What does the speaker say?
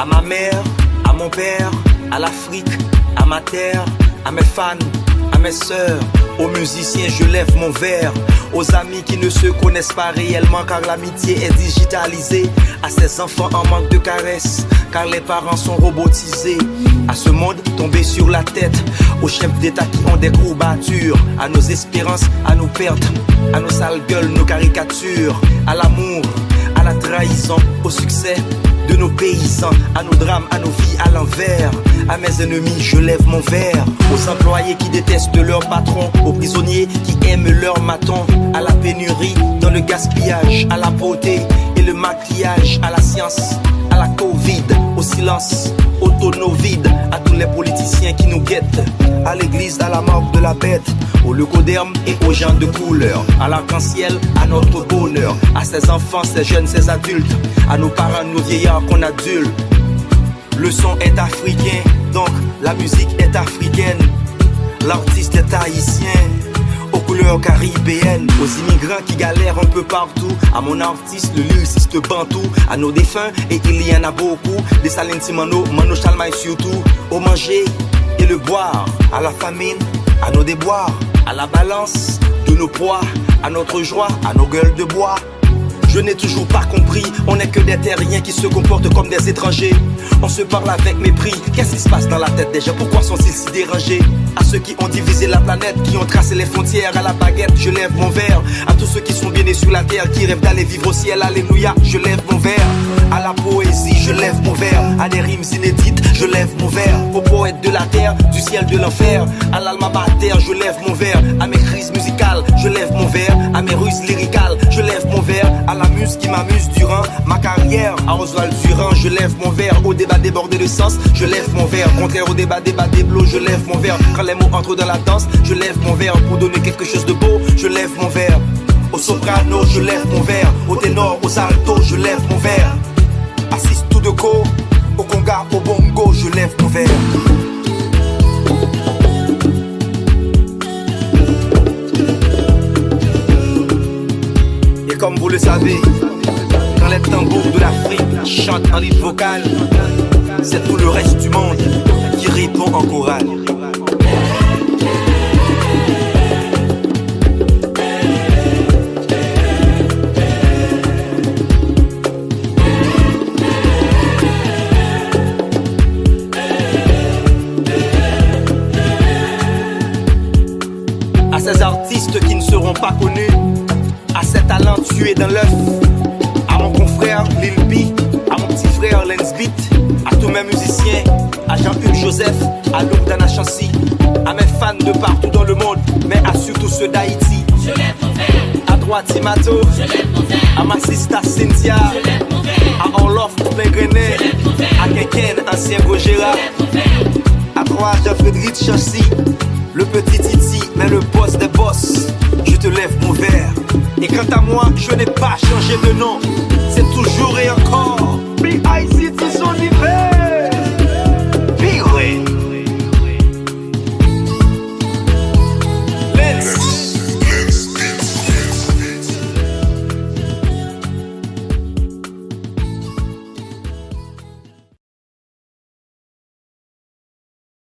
À ma mère, à mon père, à l'Afrique, à ma terre, à mes fans, à mes sœurs, aux musiciens je lève mon verre, aux amis qui ne se connaissent pas réellement car l'amitié est digitalisée, à ces enfants en manque de caresses car les parents sont robotisés, à ce monde tombé sur la tête, aux chefs d'État qui ont des courbatures, à nos espérances, à nos pertes, à nos sales gueules, nos caricatures, à l'amour, à la trahison, au succès de nos paysans, à nos drames, à nos vies à l'envers. À mes ennemis, je lève mon verre. Aux employés qui détestent leur patron, aux prisonniers qui aiment leur maton, à la pénurie, dans le gaspillage, à la beauté et le maquillage, à la science, à la Covid, au silence, au tonneau vide, à tous les politiciens qui nous guettent, à l'église, à la mort de la bête, au leucoderme et aux gens de couleur, à l'arc-en-ciel, à notre bonheur, à ces enfants, ces jeunes, ces adultes, à nos parents, nos vieillards qu'on adulte. Le son est africain, donc la musique est africaine. L'artiste est haïtien, aux couleurs caribéennes. Aux immigrants qui galèrent un peu partout, à mon artiste, le lyriciste bantou, à nos défunts, et il y en a beaucoup, des Salines Timano, Mano Chalmaï surtout, au manger et le boire, à la famine, à nos déboires, à la balance de nos poids, à notre joie, à nos gueules de bois. Je n'ai toujours pas compris, on n'est que des terriens qui se comportent comme des étrangers. On se parle avec mépris, qu'est-ce qui se passe dans la tête des gens? Pourquoi sont-ils si dérangés? À ceux qui ont divisé la planète, qui ont tracé les frontières, à la baguette, je lève mon verre. À tous ceux qui sont bien nés sur la terre, qui rêvent d'aller vivre au ciel, alléluia, je lève mon verre. À la poésie, je lève mon verre. À des rimes inédites, je lève mon verre. Aux poètes de la terre, du ciel, de l'enfer, à l'alma mater, je lève mon verre. À mes crises musicales, je lève mon verre. À mes ruses lyricales, je lève mon verre. À la muse qui m'amuse durant ma carrière, à Oswald Durand, je lève mon verre. Au débat débordé de sens, je lève mon verre. Contraire au débat déblo, je lève mon verre. Quand les mots entrent dans la danse, je lève mon verre. Pour donner quelque chose de beau, je lève mon verre. Au soprano, je lève mon verre. Au ténor, aux altos, je lève mon verre. Assiste tout de go, au conga, au bongo, je lève mon verre. Et comme vous le savez, quand les tambours de l'Afrique chantent en lead vocal, c'est tout le reste du monde qui répond en chorale. À ces artistes qui ne seront pas connus, à ces talents tués dans l'œuf, à mon confrère Lil B, à mon petit frère Lens Beat, à tous mes musiciens, à Jean-Hugues Joseph, à Louk Dana Chancy, à mes fans de partout dans le monde, mais à surtout ceux d'Haïti. Je lève mon verre. À droite Timato, Je lève mon verre. à ma sista Cynthia, Je lève mon verre. à Orloff plein grenet, Je lève mon verre. à Kenken, ancien Gojera, Je lève mon verre. à toi Jean-Frédéric Chancy, le petit Titi, mais le boss des boss. Je te lève mon verre. Et quant à moi, je n'ai pas changé de nom. C'est toujours et encore B.I.C.T. son hiver.